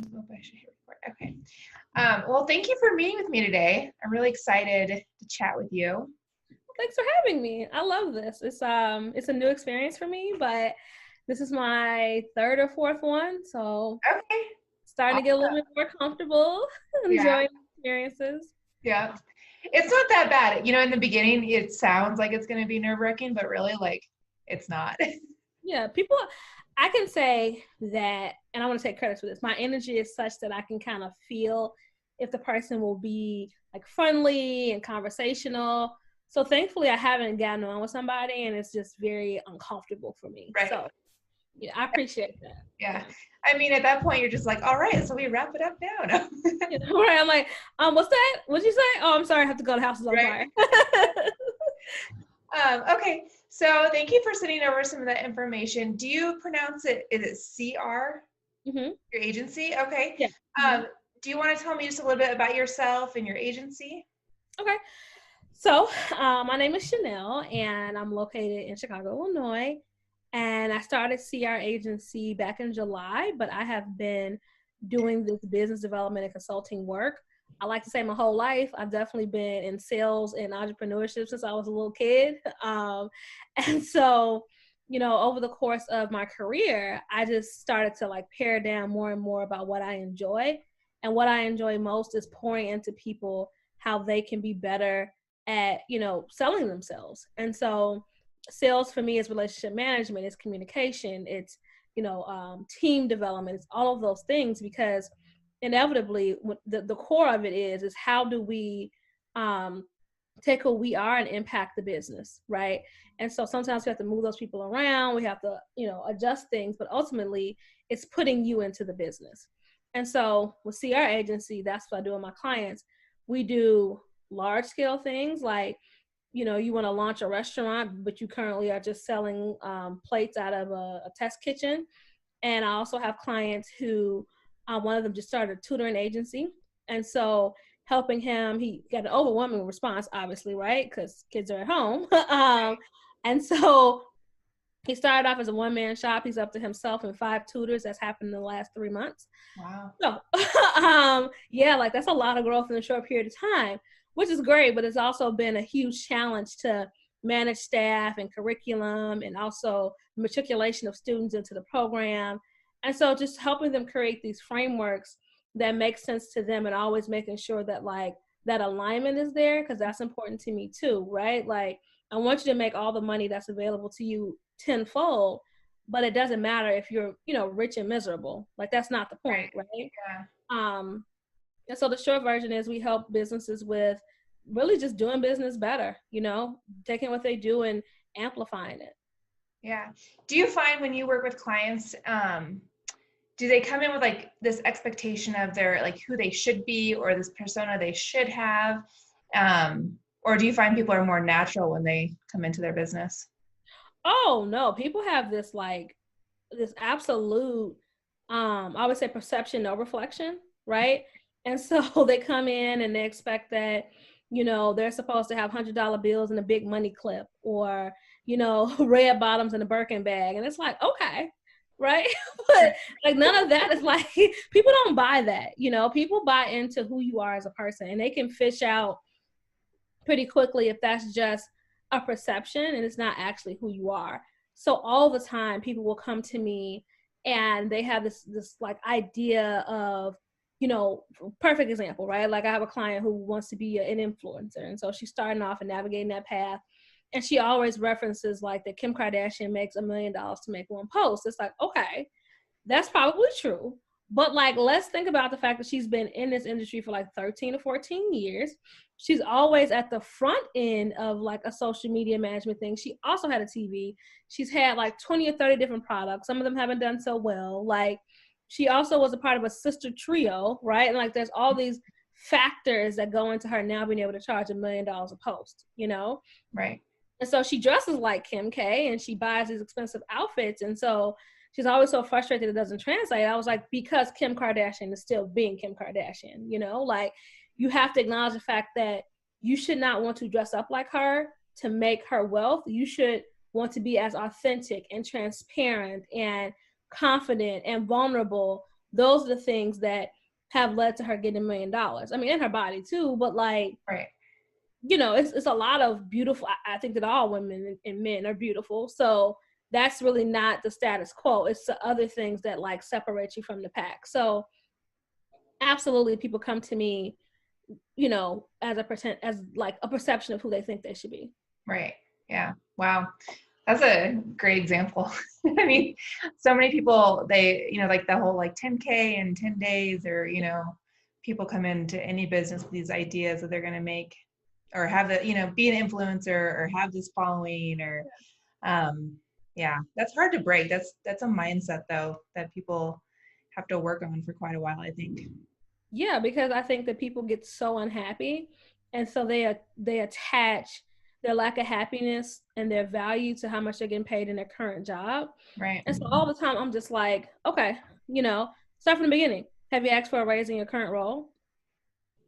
Oh, I should hit record. Okay. Well, thank you for meeting with me today. I'm really excited to chat with you. Thanks for having me. I love this. It's a new experience for me, but this is my third or fourth one, so Okay. starting to get a little Awesome. bit more comfortable, Yeah. enjoying experiences. Yeah. It's not that bad. In the beginning, it sounds like it's going to be nerve-wracking, but really, like, it's not. Yeah, people I can say that, and I want to take credit for this. My energy is such that I can kind of feel if the person will be like friendly and conversational. So thankfully I haven't gotten on with somebody and it's just very uncomfortable for me. Right. So yeah, I appreciate that. Yeah. I mean, at that point, you're just like, all right, so we wrap it up now. No. You know, right? I'm like, what's that? What'd you say? Oh, I'm sorry, I have to go. The house is on Right. fire. Okay. So thank you for sending over some of that information. Do you pronounce it, is it CR, hmm your agency? Okay. Yeah. hmm Um, do you want to tell me just a little bit about yourself and your agency? Okay. So, my name is Chanel, and I'm located in Chicago, Illinois. And I started CR Agency back in July, but I have been doing this business development and consulting work. I like to say my whole life. I've definitely been in sales and entrepreneurship since I was a little kid. And so, over the course of my career, I just started to like pare down more and more about what I enjoy. And what I enjoy most is pouring into people how they can be better at selling themselves. And so sales for me is relationship management, it's communication, it's team development, it's all of those things, because inevitably the core of it is how do we um, take who we are and impact the business, right? And so sometimes we have to move those people around, we have to adjust things, but ultimately it's putting you into the business. And so with CR agency, that's what I do with my clients. We do large scale things like, you want to launch a restaurant, but you currently are just selling plates out of a test kitchen. And I also have clients who, one of them just started a tutoring agency. And so helping him, he got an overwhelming response, obviously, right? Because kids are at home. And so he started off as a one-man shop. He's up to himself and 5 tutors. That's happened in the last 3 months. Wow. So, yeah, like that's a lot of growth in a short period of time, which is great, but it's also been a huge challenge to manage staff and curriculum and also matriculation of students into the program. And so just helping them create these frameworks that make sense to them and always making sure that like that alignment is there, because that's important to me too, right? Like I want you to make all the money that's available to you tenfold, but it doesn't matter if you're rich and miserable. Like that's not the Right. point, right? Yeah. um and so the short version is we help businesses with really just doing business better, taking what they do and amplifying it. Yeah. Do you find when you work with clients, do they come in with like this expectation of their like who they should be or this persona they should have? Or do you find people are more natural when they come into their business? Oh no, people have this absolute I would say perception no reflection, right? And so they come in and they expect that they're supposed to have $100 bills and a big money clip, or red bottoms and a Birkin bag, and it's like, okay, right? But like none of that is like people don't buy that. People buy into who you are as a person, and they can fish out pretty quickly if that's just a perception and it's not actually who you are. So all the time people will come to me and they have this like idea of, perfect example, right? Like I have a client who wants to be an influencer, and so she's starting off and navigating that path, and she always references like that Kim Kardashian makes $1 million to make one post. It's like, okay, that's probably true. But like, let's think about the fact that she's been in this industry for like 13 or 14 years. She's always at the front end of like a social media management thing. She also had a TV. She's had like 20 or 30 different products. Some of them haven't done so well. Like she also was a part of a sister trio, right? And like, there's all these factors that go into her now being able to charge $1 million a post. Right. And so she dresses like Kim K and she buys these expensive outfits. And so she's always so frustrated it doesn't translate. I was like, because Kim Kardashian is still being Kim Kardashian, like you have to acknowledge the fact that you should not want to dress up like her to make her wealth. You should want to be as authentic and transparent and confident and vulnerable those are the things that have led to her getting $1 million. I mean, in her body too, but like, right. you know, it's a lot of beautiful. I think that all women and men are beautiful. So that's really not the status quo. It's the other things that like separate you from the pack. So absolutely, people come to me, you know, as like a perception of who they think they should be. Right. Yeah. Wow. That's a great example. I mean, so many people, they, you know, like the whole like 10K in 10 days, or, you know, people come into any business with these ideas that they're going to make or have the, you know, be an influencer or have this following or, yeah, that's hard to break. That's a mindset though, that people have to work on for quite a while, I think. Yeah, because I think that people get so unhappy, and so they attach their lack of happiness and their value to how much they're getting paid in their current job. Right. And so all the time I'm just like, okay, you know, start from the beginning. Have you asked for a raise in your current role?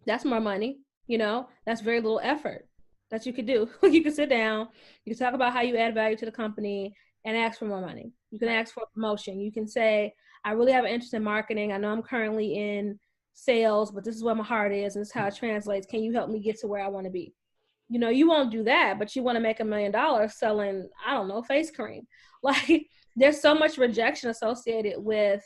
That's more money, you know, that's very little effort that you could do. You could sit down, you can talk about how you add value to the company and ask for more money. You can ask for a promotion. You can say, I really have an interest in marketing. I know I'm currently in sales, but this is where my heart is and this is how it translates. Can you help me get to where I want to be? You know, you won't do that, but you want to make $1 million selling, I don't know, face cream. Like there's so much rejection associated with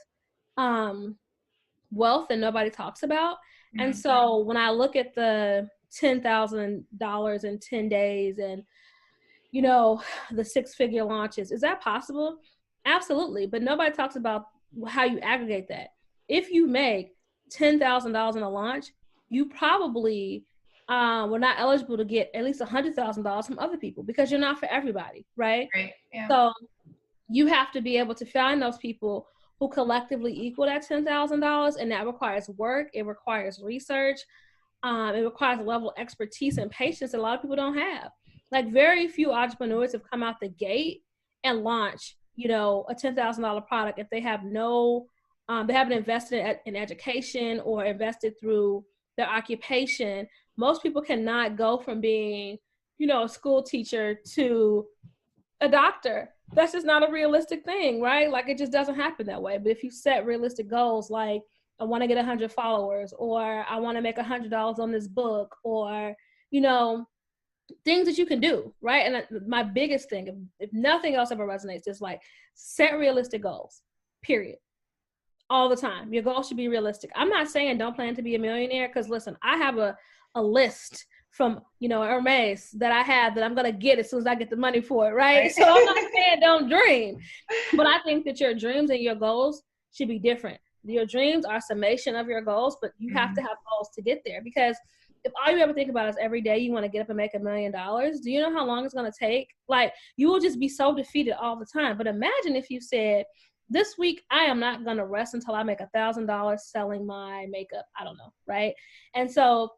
wealth that nobody talks about. Mm-hmm. And so when I look at the $10,000 in 10 days and, you know, the 6-figure launches, is that possible? Absolutely. But nobody talks about how you aggregate that. If you make $10,000 in a launch, you probably were not eligible to get at least $100,000 from other people because you're not for everybody, right? Right. Yeah. So you have to be able to find those people who collectively equal that $10,000, and that requires work. It requires research. It requires a level of expertise and patience that a lot of people don't have. Like very few entrepreneurs have come out the gate and launch, you know, a $10,000 product if they have no, they haven't invested in education or invested through their occupation. Most people cannot go from being, you know, a school teacher to a doctor. That's just not a realistic thing, right? Like it just doesn't happen that way. But if you set realistic goals, like I want to get 100 followers, or I want to make $100 on this book, or, you know, things that you can do, right? And my biggest thing, if nothing else ever resonates, is like set realistic goals, period. All the time. Your goals should be realistic. I'm not saying don't plan to be a millionaire, because listen, I have a list from, you know, Hermes that I have that I'm going to get as soon as I get the money for it, right? So I'm not saying don't dream, but I think that your dreams and your goals should be different. Your dreams are a summation of your goals, but you have to have goals to get there, because if all you ever think about is every day you want to get up and make $1 million, do you know how long it's going to take? Like you will just be so defeated all the time. But imagine if you said, this week, I am not going to rest until I make $1,000 selling my makeup. I don't know, right? And so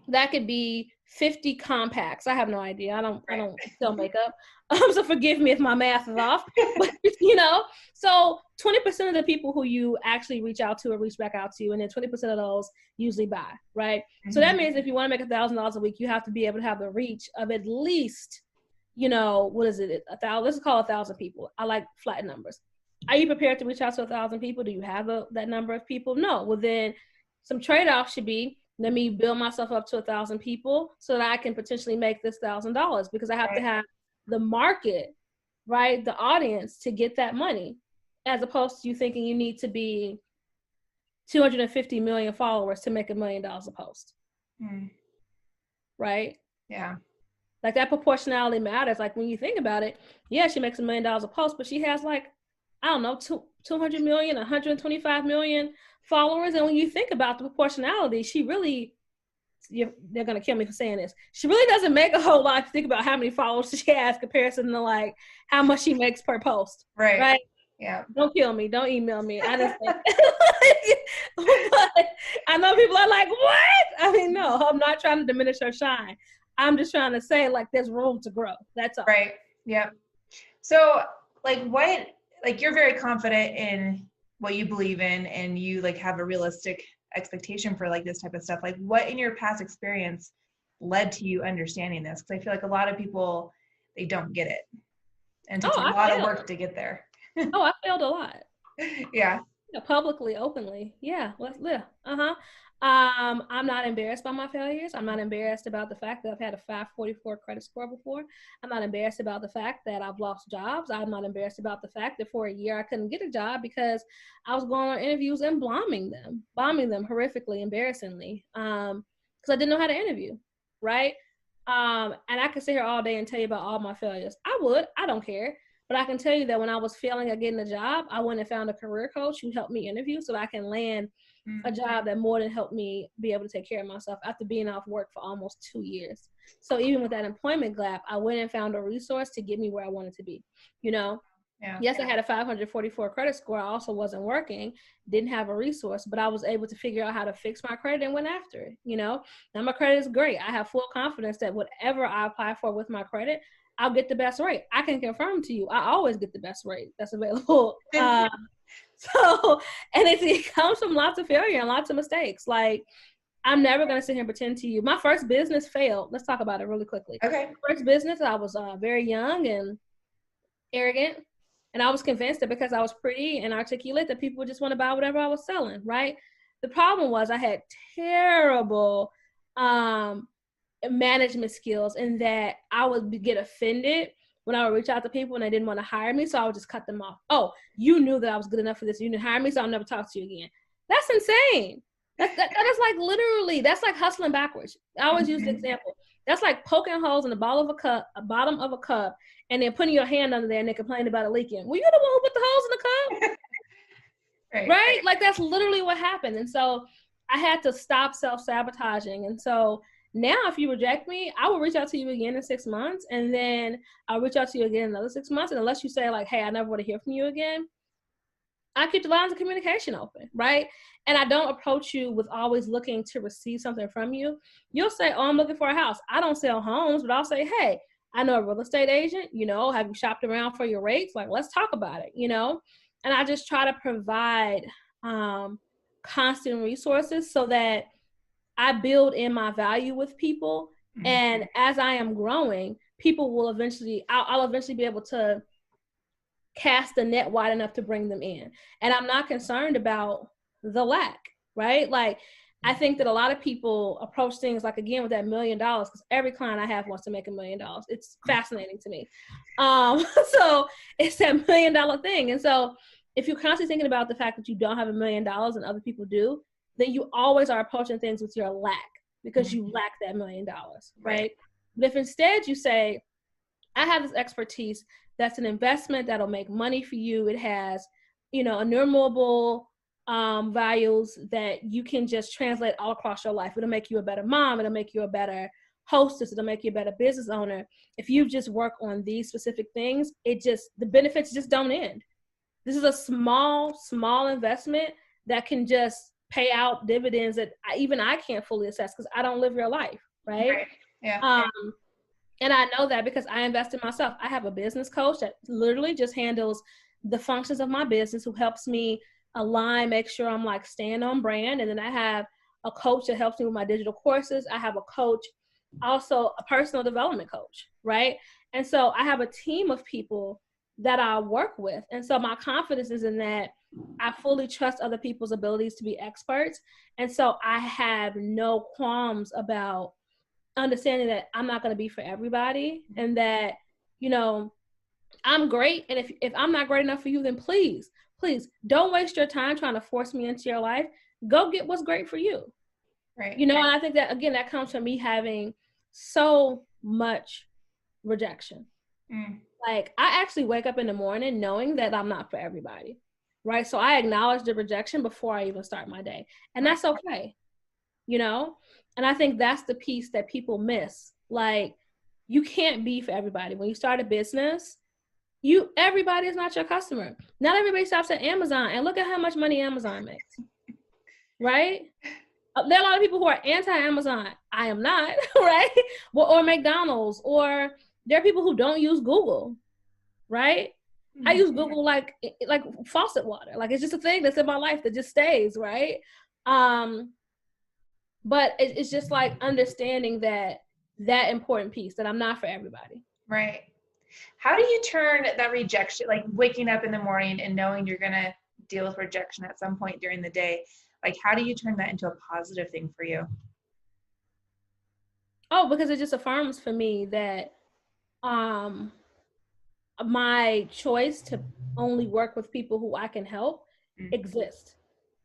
that could be 50 compacts. I have no idea. I don't sell makeup. So forgive me if my math is off. But, you know, so 20% of the people who you actually reach out to or reach back out to, and then 20% of those usually buy, right? Mm-hmm. So that means if you want to make $1,000 a week, you have to be able to have the reach of at least, you know, what is it? 1,000. Let's call 1,000 people. I like flat numbers. Are you prepared to reach out to 1,000 people? Do you have that number of people? No. Well, then some trade-offs should be, let me build myself up to 1,000 people so that I can potentially make this $1,000, because I have to have the market, right? The audience to get that money, as opposed to you thinking you need to be 250 million followers to make $1 million a post. Right? Yeah. Like that proportionality matters. Like when you think about it, yeah, she makes $1 million a post, but she has like, I don't know, 200 million, 125 million followers. And when you think about the proportionality, she really, they're going to kill me for saying this, she really doesn't make a whole lot to think about how many followers she has comparison to like how much she makes per post. Right. Yeah. Don't kill me. Don't email me. I just think, but I know people are like, what? I mean, no, I'm not trying to diminish her shine. I'm just trying to say like there's room to grow. That's all. Right. Yeah. So like you're very confident in what you believe in, and you like have a realistic expectation for like this type of stuff. Like what in your past experience led to you understanding this? Because I feel like a lot of people, they don't get it, and it takes a lot of work to get there. Oh, I failed a lot. Yeah. Yeah, publicly, openly. Yeah, let's live. I'm not embarrassed by my failures. I'm not embarrassed about the fact that I've had a 544 credit score before. I'm not embarrassed about the fact that I've lost jobs. I'm not embarrassed about the fact that for a year I couldn't get a job because I was going on interviews and bombing them horrifically, embarrassingly, because I didn't know how to interview, right? And I could sit here all day and tell you about all my failures. I don't care. But I can tell you that when I was failing at getting a job, I went and found a career coach who helped me interview so that I can land a job that more than helped me be able to take care of myself after being off work for almost 2 years. So even with that employment gap, I went and found a resource to get me where I wanted to be, you know? Yeah. Yes, I had a 544 credit score. I also wasn't working, didn't have a resource, but I was able to figure out how to fix my credit and went after it, you know? Now my credit is great. I have full confidence that whatever I apply for with my credit, I'll get the best rate. I can confirm to you, I always get the best rate that's available. So, and it comes from lots of failure and lots of mistakes. Like, I'm never going to sit here and pretend to you. My first business failed. Let's talk about it really quickly. Okay. First business, I was very young and arrogant. And I was convinced that because I was pretty and articulate that people would just want to buy whatever I was selling, right? The problem was I had terrible management skills in that I would get offended when I would reach out to people and they didn't want to hire me. So I would just cut them off. Oh, you knew that I was good enough for this. You didn't hire me, so I'll never talk to you again. That's insane. That is like literally, that's like hustling backwards. I always use the example. That's like poking holes in the bottom of a cup, and then putting your hand under there and then complaining about it leaking. Well, you're the one who put the holes in the cup. Right? Like that's literally what happened. And so I had to stop self-sabotaging. And so now if you reject me, I will reach out to you again in 6 months, and then I'll reach out to you again in another 6 months. And unless you say like, hey, I never want to hear from you again, I keep the lines of communication open, right? And I don't approach you with always looking to receive something from you. You'll say, oh, I'm looking for a house. I don't sell homes, but I'll say, hey, I know a real estate agent, you know, have you shopped around for your rates? Like, let's talk about it, you know? And I just try to provide constant resources so that I build in my value with people. Mm-hmm. And as I am growing, people will eventually, I'll eventually be able to cast the net wide enough to bring them in. And I'm not concerned about the lack, right? Like, I think that a lot of people approach things like, again, with that $1 million, because every client I have wants to make $1 million. It's fascinating to me. So it's that $1 million thing. And so if you're constantly thinking about the fact that you don't have $1 million and other people do, then you always are approaching things with your lack because you lack that $1 million, right? But if instead you say, I have this expertise that's an investment that'll make money for you. It has, you know, innumerable values that you can just translate all across your life. It'll make you a better mom. It'll make you a better hostess. It'll make you a better business owner. If you just work on these specific things, the benefits just don't end. This is a small investment that can just pay out dividends that even I can't fully assess because I don't live your life, right? Yeah. And I know that because I invest in myself. I have a business coach that literally just handles the functions of my business, who helps me align, make sure I'm like staying on brand. And then I have a coach that helps me with my digital courses. I have a coach, also a personal development coach, right? And so I have a team of people that I work with. And so my confidence is in that I fully trust other people's abilities to be experts. And so I have no qualms about understanding that I'm not going to be for everybody, and that, you know, I'm great. And if I'm not great enough for you, then please don't waste your time trying to force me into your life. Go get what's great for you. Right. You know, and I think that, again, that comes from me having so much rejection. Like, I actually wake up in the morning knowing that I'm not for everybody. Right. So I acknowledge the rejection before I even start my day. And that's okay. You know? And I think that's the piece that people miss. Like, you can't be for everybody. When you start a business, everybody is not your customer. Not everybody shops at Amazon, and look at how much money Amazon makes. Right? There are a lot of people who are anti-Amazon. I am not, right? Or McDonald's, or there are people who don't use Google, right? I use Google like faucet water. Like, it's just a thing that's in my life that just stays, right? But it's just like understanding that important piece, that I'm not for everybody. Right. How do you turn that rejection, like waking up in the morning and knowing you're going to deal with rejection at some point during the day. Like, how do you turn that into a positive thing for you? Oh, because it just affirms for me that my choice to only work with people who I can help exists.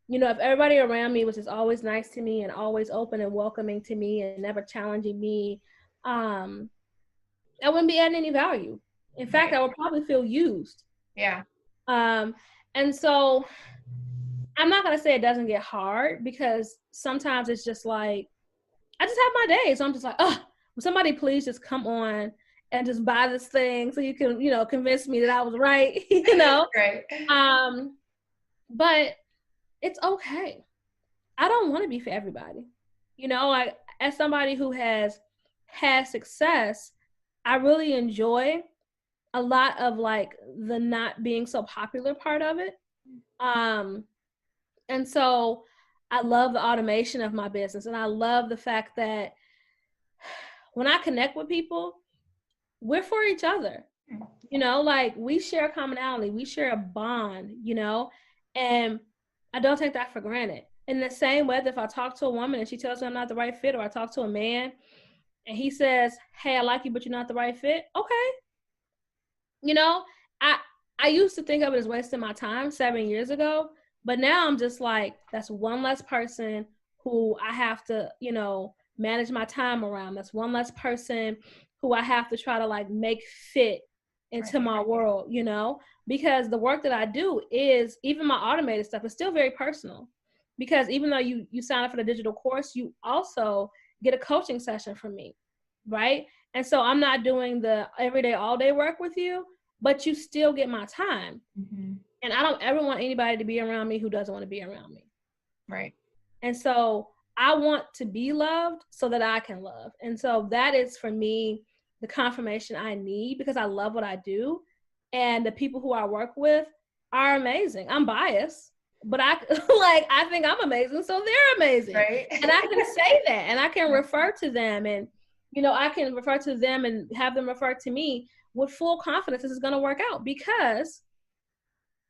You know, if everybody around me was just always nice to me and always open and welcoming to me and never challenging me, I wouldn't be adding any value. In fact, I would probably feel used. Yeah. And so I'm not going to say it doesn't get hard, because sometimes it's just like, I just have my days. So I'm just like, oh, will somebody please just come on and just buy this thing so you can, you know, convince me that I was right, you know? Right. But it's okay. I don't want to be for everybody. You know, like, as somebody who has had success, I really enjoy a lot of like the not being so popular part of it. And so I love the automation of my business, and I love the fact that when I connect with people, we're for each other. You know, like, we share a commonality, we share a bond, you know, and I don't take that for granted. In the same way that if I talk to a woman and she tells me I'm not the right fit, or I talk to a man and he says, hey, I like you, but you're not the right fit. Okay. You know, I used to think of it as wasting my time 7 years ago, but now I'm just like, that's one less person who I have to, you know, manage my time around. That's one less person who I have to try to like make fit into my world, you know, because the work that I do is, even my automated stuff is still very personal, because even though you sign up for the digital course, you also get a coaching session from me, right? And so I'm not doing the everyday, all day work with you, but you still get my time. And I don't ever want anybody to be around me who doesn't want to be around me. Right. And so I want to be loved so that I can love. And so that is, for me, the confirmation I need, because I love what I do. And the people who I work with are amazing. I'm biased, but I think I'm amazing, so they're amazing. Right. And I can say that, and I can refer to them, and, you know, I can refer to them and have them refer to me with full confidence. This is going to work out because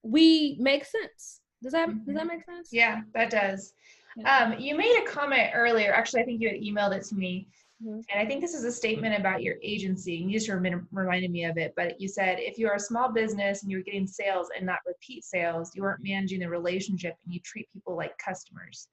we make sense. Does that make sense? Yeah, that does. You made a comment earlier. Actually, I think you had emailed it to me. And I think this is a statement about your agency. You just reminded me of it. But you said, if you are a small business and you're getting sales and not repeat sales, you aren't managing the relationship, and you treat people like customers.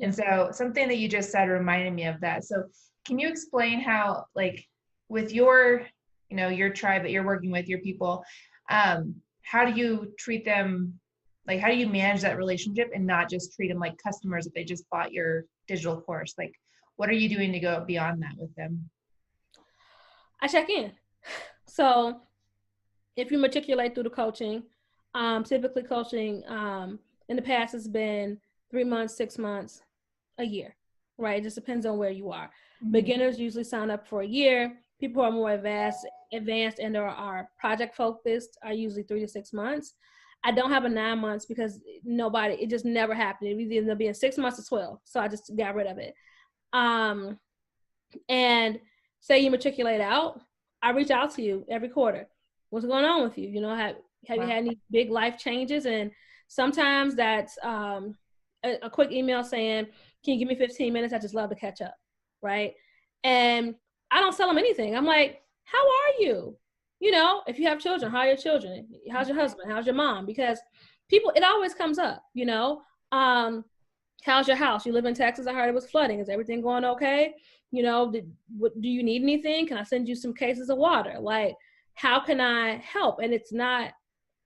And so something that you just said reminded me of that. So can you explain how, like, with your, you know, your tribe that you're working with, your people, how do you treat them? Like, how do you manage that relationship and not just treat them like customers if they just bought your digital course? Like, what are you doing to go beyond that with them? I check in. So if you matriculate through the coaching, typically coaching in the past has been 3 months, 6 months, a year, right? It just depends on where you are. Beginners usually sign up for a year. People who are more advanced and are project focused are usually 3 to 6 months. I don't have a 9 months because it just never happened. It either be in 6 months or 12. So I just got rid of it. And say you matriculate out, I reach out to you every quarter. What's going on with you? You know, have you had any big life changes? And sometimes that's a quick email saying, can you give me 15 minutes? I just love to catch up, right? And I don't sell them anything. I'm like, how are you? You know, if you have children, how are your children? How's your husband? How's your mom? Because people, it always comes up, you know. How's your house? You live in Texas. I heard it was flooding. Is everything going okay? You know, do you need anything? Can I send you some cases of water? Like, how can I help? And it's not,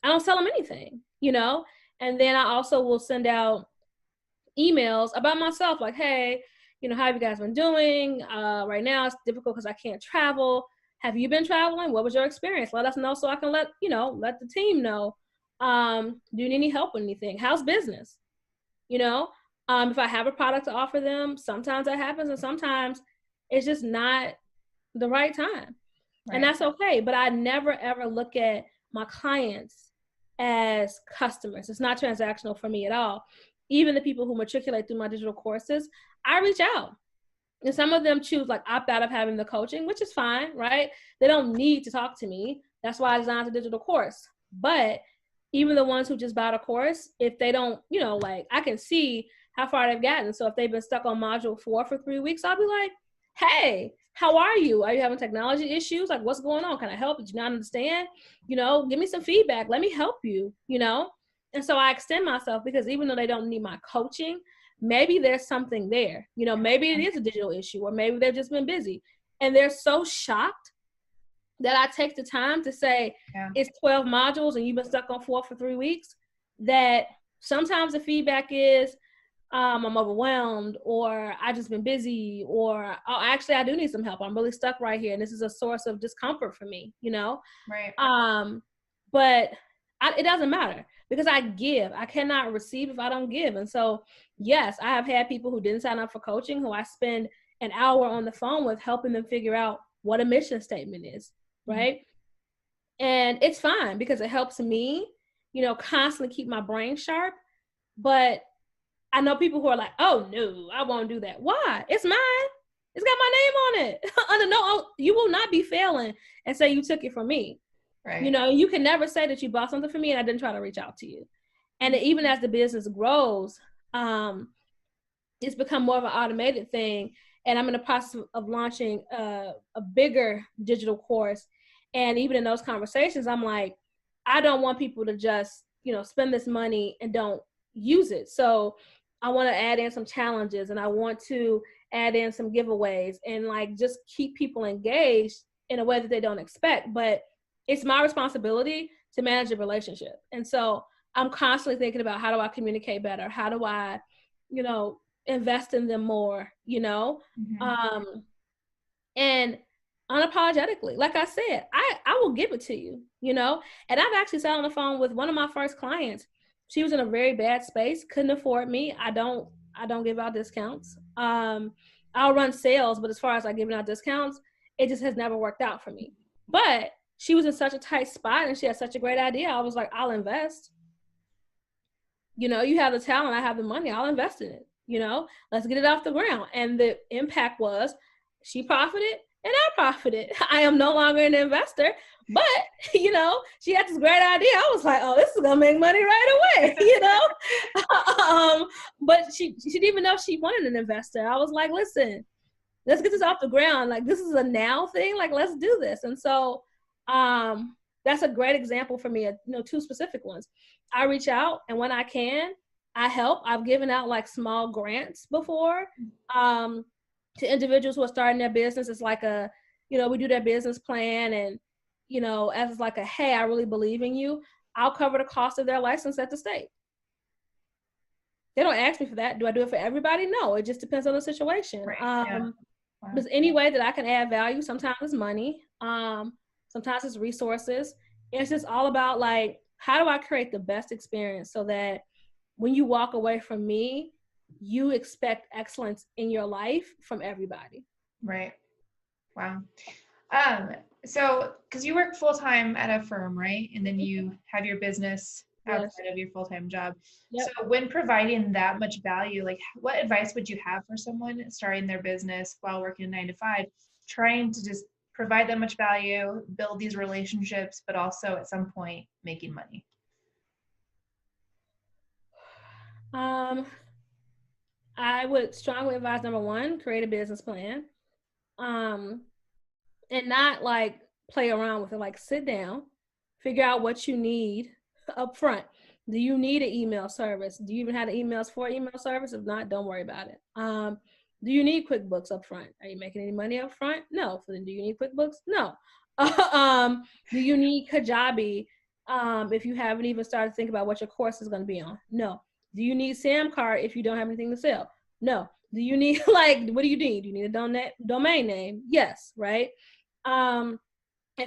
I don't sell them anything, you know? And then I also will send out emails about myself, like, hey, you know, how have you guys been doing? Right now it's difficult because I can't travel. Have you been traveling? What was your experience? Let us know so I can let the team know. Do you need any help with anything? How's business? You know, if I have a product to offer them, sometimes that happens, and sometimes it's just not the right time. Right. And that's okay. But I never, ever look at my clients as customers. It's not transactional for me at all. Even the people who matriculate through my digital courses, I reach out. And some of them choose, like, opt out of having the coaching, which is fine, right? They don't need to talk to me. That's why I designed a digital course. But even the ones who just bought a course, if they don't, you know, like I can see how far they've gotten. So if they've been stuck on module 4 for 3 weeks, I'll be like, hey, how are you? Are you having technology issues? Like, what's going on? Can I help? Did you not understand? You know, give me some feedback. Let me help you, you know? And so I extend myself, because even though they don't need my coaching, maybe there's something there. You know, maybe it is a digital issue, or maybe they've just been busy. And they're so shocked that I take the time to say, it's 12 modules and you've been stuck on 4 for 3 weeks, that sometimes the feedback is, I'm overwhelmed, or I just been busy, or oh, actually I do need some help. I'm really stuck right here, and this is a source of discomfort for me, you know? Right. But it doesn't matter, because I give. I cannot receive if I don't give. And so, yes, I have had people who didn't sign up for coaching who I spend an hour on the phone with, helping them figure out what a mission statement is, right? Mm-hmm. And it's fine, because it helps me, you know, constantly keep my brain sharp. But I know people who are like, oh no, I won't do that. Why? It's mine. It's got my name on it. You will not be failing and say you took it from me. Right. You know, you can never say that you bought something from me and I didn't try to reach out to you. And even as the business grows, it's become more of an automated thing. And I'm in the process of launching a bigger digital course. And even in those conversations, I'm like, I don't want people to just, you know, spend this money and don't use it. So I want to add in some challenges, and I want to add in some giveaways, and like just keep people engaged in a way that they don't expect. But it's my responsibility to manage a relationship. And so I'm constantly thinking about, how do I communicate better? How do I, you know, invest in them more, you know? Mm-hmm. And unapologetically, like I said, I will give it to you, you know? And I've actually sat on the phone with one of my first clients. She was in a very bad space, couldn't afford me. I don't give out discounts. I'll run sales, but as far as like giving out discounts, it just has never worked out for me. But she was in such a tight spot and she had such a great idea. I was like, I'll invest. You know, you have the talent, I have the money, I'll invest in it. You know, let's get it off the ground. And the impact was, she profited and I profited. I am no longer an investor, but, you know, she had this great idea. I was like, oh, this is going to make money right away, you know? But she didn't even know she wanted an investor. I was like, listen, let's get this off the ground. Like, this is a now thing. Like, let's do this. And so that's a great example for me. You know, 2 specific ones. I reach out, and when I can, I help. I've given out like small grants before to individuals who are starting their business. It's like a, you know, we do their business plan, and, you know, as like a, hey, I really believe in you. I'll cover the cost of their license at the state. They don't ask me for that. Do I do it for everybody? No, it just depends on the situation. Right. There's any way that I can add value. Sometimes it's money. Sometimes it's resources. It's just all about like, how do I create the best experience so that when you walk away from me, you expect excellence in your life from everybody. Right. Wow. So, because you work full-time at a firm, right? And then you have your business outside of your full-time job. Yep. So when providing that much value, like what advice would you have for someone starting their business while working 9 to 5, trying to just provide that much value, build these relationships, but also at some point making money? I would strongly advise, number 1, create a business plan. And not like play around with it, like sit down, figure out what you need up front. Do you need an email service? Do you even have the emails for email service? If not, don't worry about it. Do you need QuickBooks up front? Are you making any money up front? No. So then do you need QuickBooks? No. Do you need Kajabi if you haven't even started to think about what your course is going to be on? No. Do you need Samcart if you don't have anything to sell? No. Do you need, like, what do you need? Do you need a domain name? Yes, right? And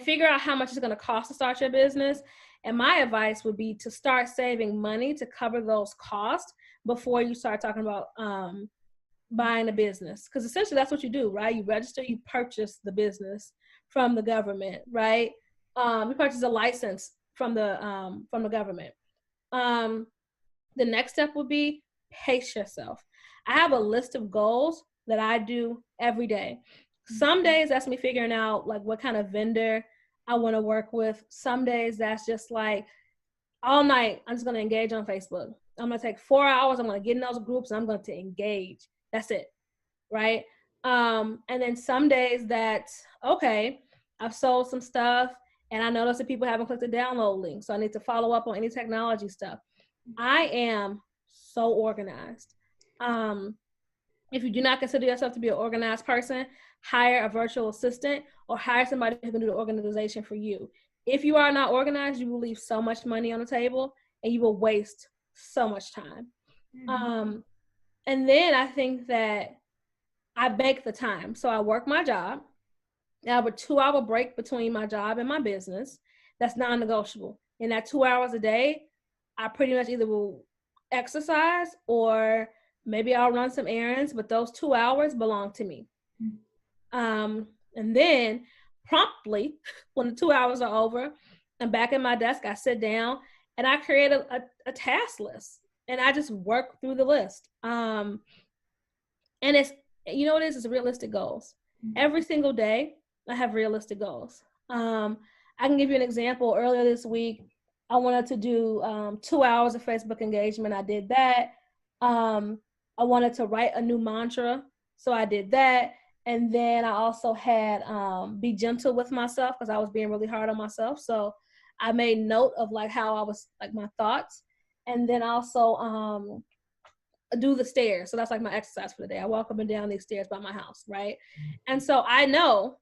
figure out how much it's going to cost to start your business. And my advice would be to start saving money to cover those costs before you start talking about buying a business. Because essentially that's what you do, right? You register, you purchase the business from the government, right? You purchase a license from the government. The next step would be pace yourself. I have a list of goals that I do every day. Some days that's me figuring out like what kind of vendor I want to work with. Some days that's just like, all night, I'm just going to engage on Facebook. I'm going to take 4 hours. I'm going to get in those groups and I'm going to engage. That's it. Right. And then some days that, okay, I've sold some stuff and I noticed that people haven't clicked the download link. So I need to follow up on any technology stuff. I am so organized. If you do not consider yourself to be an organized person, hire a virtual assistant or hire somebody who can do the organization for you. If you are not organized, you will leave so much money on the table and you will waste so much time. And then I think that I make the time. So I work my job. I have a 2-hour break between my job and my business. That's non-negotiable. In that 2 hours a day, I pretty much either will exercise or maybe I'll run some errands, but those 2 hours belong to me. And then promptly, when the 2 hours are over, I'm back at my desk, I sit down and I create a task list and I just work through the list. And it's, you know what it is? It's realistic goals. Every single day, I have realistic goals. I can give you an example. Earlier this week, I wanted to do 2 hours of Facebook engagement. I did that. I wanted to write a new mantra. So I did that. And then I also had be gentle with myself because I was being really hard on myself. So I made note of like how I was, like my thoughts. And then also do the stairs. So that's like my exercise for the day. I walk up and down these stairs by my house, right? And so I know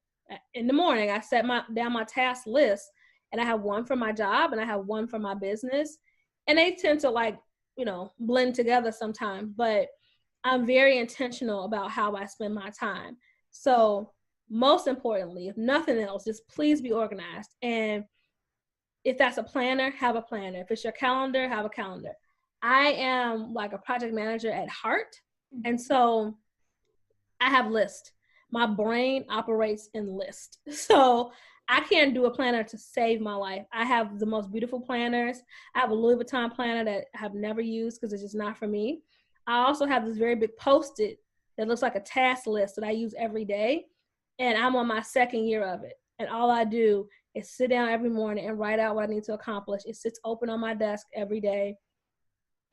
in the morning I set down my task list and I have one for my job and I have one for my business. And they tend to like, you know, blend together sometimes, but I'm very intentional about how I spend my time. So most importantly, if nothing else, just please be organized. And if that's a planner, have a planner. If it's your calendar, have a calendar. I am like a project manager at heart. And so I have lists. My brain operates in lists. So I can't do a planner to save my life. I have the most beautiful planners. I have a Louis Vuitton planner that I have never used because it's just not for me. I also have this very big Post-it that looks like a task list that I use every day. And I'm on my second year of it. And all I do is sit down every morning and write out what I need to accomplish. It sits open on my desk every day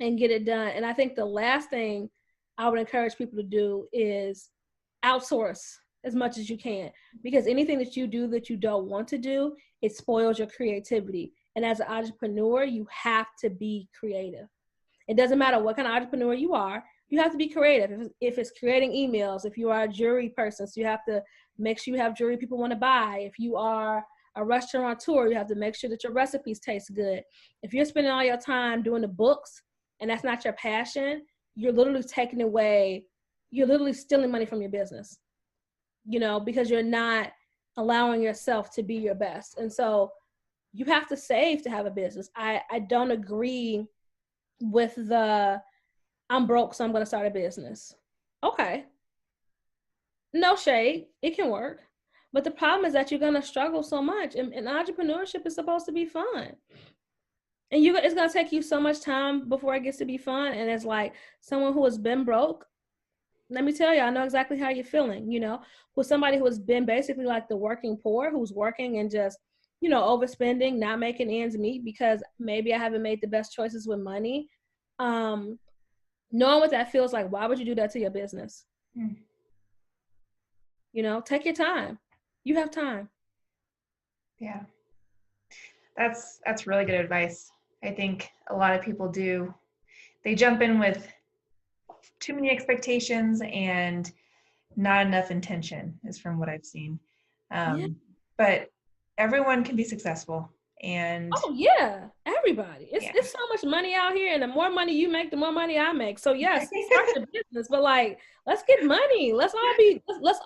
and get it done. And I think the last thing I would encourage people to do is outsource as much as you can, because anything that you do that you don't want to do, it spoils your creativity. And as an entrepreneur, you have to be creative. It doesn't matter what kind of entrepreneur you are, you have to be creative. If it's creating emails, if you are a jewelry person, so you have to make sure you have jewelry people want to buy. If you are a restaurateur, you have to make sure that your recipes taste good. If you're spending all your time doing the books and that's not your passion, you're literally taking away, you're literally stealing money from your business, you know, because you're not allowing yourself to be your best. And so you have to save to have a business. I don't agree with the, I'm broke, so I'm going to start a business. Okay. No shade. It can work. But the problem is that you're going to struggle so much. And entrepreneurship is supposed to be fun. And it's going to take you so much time before it gets to be fun. And it's like someone who has been broke, let me tell you, I know exactly how you're feeling, you know, with somebody who has been basically like the working poor, who's working and just, you know, overspending, not making ends meet because maybe I haven't made the best choices with money. Knowing what that feels like, why would you do that to your business? You know, take your time. You have time. Yeah. That's really good advice. I think a lot of people do. They jump in with too many expectations and not enough intention is from what I've seen. Yeah. But everyone can be successful. And oh yeah, everybody. It's so much money out here, and the more money you make, the more money I make. So yes, start your business, but like, let's get money. Let's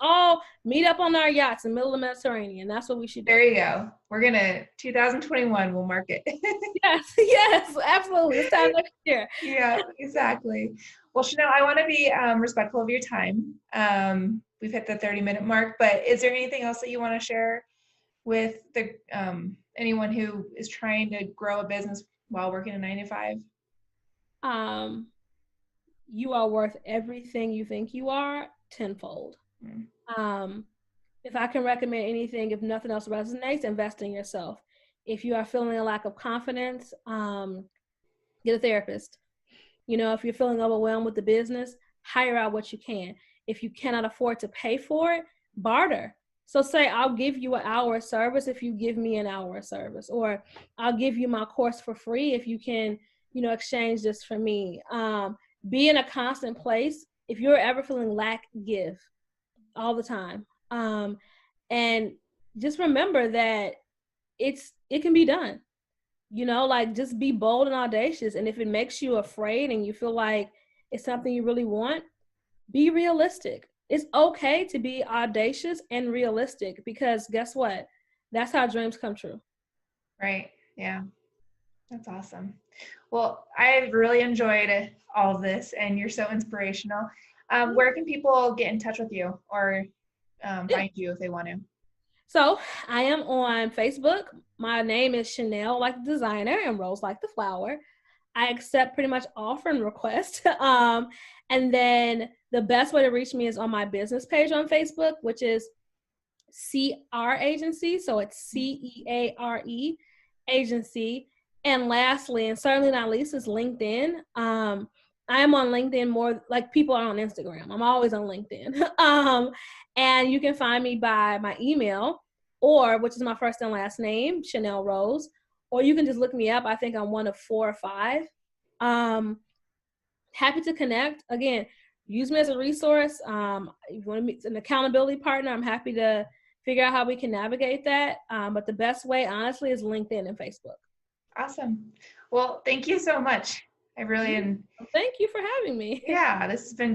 all meet up on our yachts in the middle of the Mediterranean. That's what we should do. There you go. We're gonna 2021. We'll mark it. yes, absolutely. It's time next year. Yeah, exactly. Well, Chanel, I want to be respectful of your time. We've hit the 30-minute mark, but is there anything else that you want to share with the anyone who is trying to grow a business while working a 9 to 5? You are worth everything you think you are tenfold. If I can recommend anything, if nothing else resonates, invest in yourself. If you are feeling a lack of confidence, get a therapist. You know, if you're feeling overwhelmed with the business, hire out what you can. If you cannot afford to pay for it, barter. So say, I'll give you an hour of service if you give me an hour of service, or I'll give you my course for free if you can, exchange this for me. Be in a constant place. If you're ever feeling lack, give all the time. And just remember that it can be done. Like, just be bold and audacious. And if it makes you afraid and you feel like it's something you really want, be realistic. It's okay to be audacious and realistic, because guess what? That's how dreams come true. Right. Yeah. That's awesome. Well, I really enjoyed all of this, and you're so inspirational. Where can people get in touch with you or find you if they want to? So I am on Facebook. My name is Chanel, like the designer, and Rose, like the flower. I accept pretty much all friend requests. And then the best way to reach me is on my business page on Facebook, which is CR Agency. So it's CEARE Agency. And lastly, and certainly not least, is LinkedIn. I am on LinkedIn more like people are on Instagram. I'm always on LinkedIn. And you can find me by my email, or which is my first and last name, Chanel Rose, or you can just look me up. I think I'm one of 4 or 5. Happy to connect. Again, use me as a resource. If you want to meet an accountability partner, I'm happy to figure out how we can navigate that. But the best way, honestly, is LinkedIn and Facebook. Awesome. Well, thank you so much. I really Thank you for having me. Yeah, this has been great.